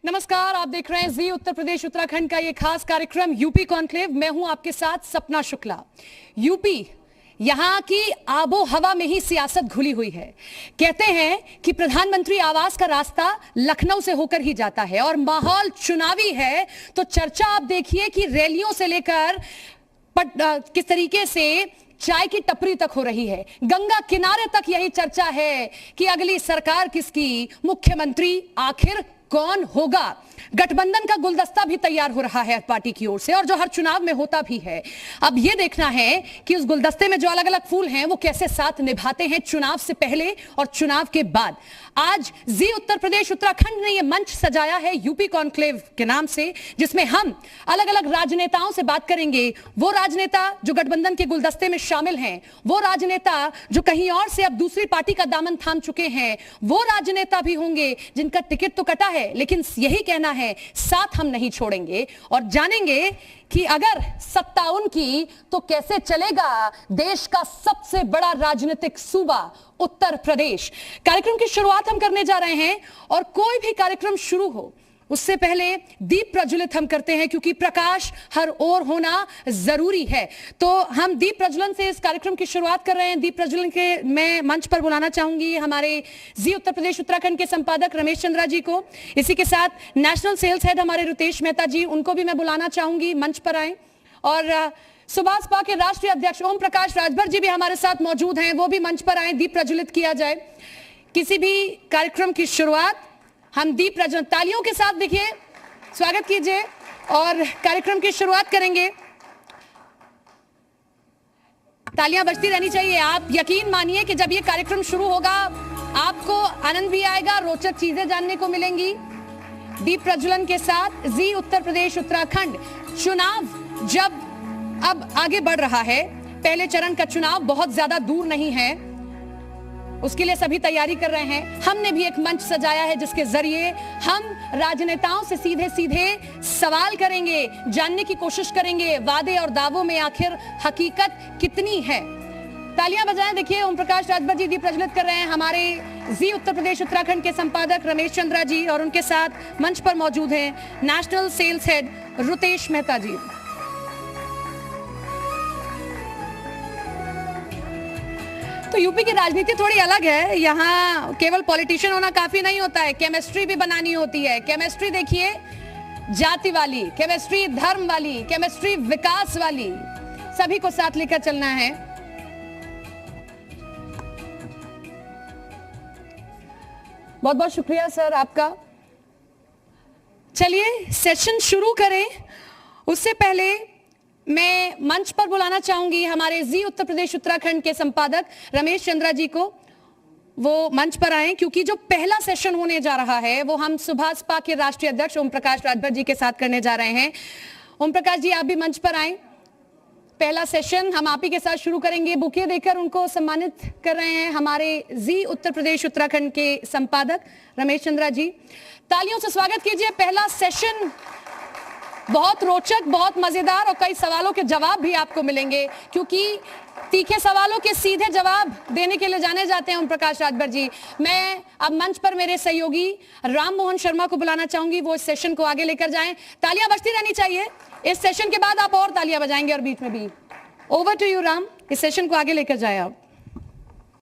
नमस्कार, आप देख रहे हैं जी उत्तर प्रदेश उत्तराखंड का ये खास कार्यक्रम यूपी कॉन्क्लेव। मैं हूं आपके साथ सपना शुक्ला। यूपी, यहां की आबो हवा में ही सियासत घुली हुई है। कहते हैं कि प्रधानमंत्री आवास का रास्ता लखनऊ से होकर ही जाता है और माहौल चुनावी है, तो चर्चा आप देखिए कि रैलियों से लेकर किस तरीके से चाय की टपरी तक हो रही है। गंगा किनारे तक यही चर्चा है कि अगली सरकार किसकी, मुख्यमंत्री आखिर कौन होगा। गठबंधन का गुलदस्ता भी तैयार हो रहा है पार्टी की ओर से, और जो हर चुनाव में होता भी है। अब यह देखना है कि उस गुलदस्ते में जो अलग अलग फूल हैं वो कैसे साथ निभाते हैं चुनाव से पहले और चुनाव के बाद। आज जी उत्तर प्रदेश उत्तराखंड ने यह मंच सजाया है यूपी कॉन्क्लेव के नाम से, जिसमें हम अलग अलग राजनेताओं से बात करेंगे। वो राजनेता जो गठबंधन के गुलदस्ते में शामिल हैं, वो राजनेता जो कहीं और से अब दूसरी पार्टी का दामन थाम चुके हैं, वो राजनेता भी होंगे जिनका टिकट तो कटा है, लेकिन यही कहना है साथ हम नहीं छोड़ेंगे। और जानेंगे कि अगर सत्ता उनकी तो कैसे चलेगा देश का सबसे बड़ा राजनीतिक सूबा उत्तर प्रदेश। कार्यक्रम की शुरुआत हम करने जा रहे हैं, और कोई भी कार्यक्रम शुरू हो उससे पहले दीप प्रज्वलित हम करते हैं, क्योंकि प्रकाश हर ओर होना जरूरी है। तो हम दीप प्रज्वलन से इस कार्यक्रम की शुरुआत कर रहे हैं। दीप प्रज्वलन के मैं मंच पर बुलाना चाहूंगी हमारे जी उत्तर प्रदेश उत्तराखंड के संपादक रमेश चंद्रा जी को। इसी के साथ नेशनल सेल्स हेड हमारे रुतेश मेहता जी, उनको भी मैं बुलाना चाहूंगी, मंच पर आए। और सुभाषपा के राष्ट्रीय अध्यक्ष ओम प्रकाश राजभर जी भी हमारे साथ मौजूद हैं, वो भी मंच पर आए, दीप प्रज्वलित किया जाए। किसी भी कार्यक्रम की शुरुआत हम दीप प्रज्वलन तालियों के साथ, देखिए, स्वागत कीजिए और कार्यक्रम की शुरुआत करेंगे। तालियां बजती रहनी चाहिए। आप यकीन मानिए कि जब ये कार्यक्रम शुरू होगा आपको आनंद भी आएगा, रोचक चीजें जानने को मिलेंगी। दीप प्रज्वलन के साथ जी उत्तर प्रदेश उत्तराखंड चुनाव जब अब आगे बढ़ रहा है, पहले चरण का चुनाव बहुत ज्यादा दूर नहीं है, उसके लिए सभी तैयारी कर रहे हैं। हमने भी एक मंच सजाया है जिसके जरिए हम राजनेताओं से सीधे सीधे सवाल करेंगे, जानने की कोशिश करेंगे वादे और दावों में आखिर हकीकत कितनी है। तालियां बजाएं। देखिए, ओम प्रकाश राजभर जी दीप प्रज्वलित कर रहे हैं। हमारे जी उत्तर प्रदेश उत्तराखंड के संपादक रमेश चंद्रा जी, और उनके साथ मंच पर मौजूद हैं नेशनल सेल्स हेड रुतेश मेहता जी। तो यूपी की राजनीति थोड़ी अलग है। यहाँ केवल पॉलिटिशियन होना काफी नहीं होता है, केमिस्ट्री भी बनानी होती है। केमिस्ट्री देखिए, जाति वाली केमिस्ट्री, धर्म वाली केमिस्ट्री, विकास वाली, सभी को साथ लेकर चलना है। बहुत बहुत शुक्रिया सर आपका। चलिए सेशन शुरू करें। उससे पहले मैं मंच पर बुलाना चाहूंगी हमारे जी उत्तर प्रदेश उत्तराखंड के संपादक रमेश चंद्रा जी को। वो मंच पर आए, क्योंकि जो पहला सेशन होने जा रहा है वो हम सुभाषपा के राष्ट्रीय अध्यक्ष ओम प्रकाश राजभर जी के साथ करने जा रहे हैं। ओम प्रकाश जी, आप भी मंच पर आए। पहला सेशन हम आप ही के साथ शुरू करेंगे। बुके देकर उनको सम्मानित कर रहे हैं हमारे जी उत्तर प्रदेश उत्तराखंड के संपादक रमेश चंद्रा जी। तालियों से स्वागत कीजिए। पहला सेशन बहुत रोचक, बहुत मजेदार, और कई सवालों के जवाब भी आपको मिलेंगे, क्योंकि तीखे सवालों के सीधे जवाब देने के लिए जाने जाते हैं ओम प्रकाश राजभर जी। मैं अब मंच पर मेरे सहयोगी राम मोहन शर्मा को बुलाना चाहूंगी, वो इस सेशन को आगे लेकर जाएं। तालियां बजती रहनी चाहिए। इस सेशन के बाद आप और तालियां बजाएंगे और बीच में भी। ओवर टू यू राम, इस सेशन को आगे लेकर जाए आप।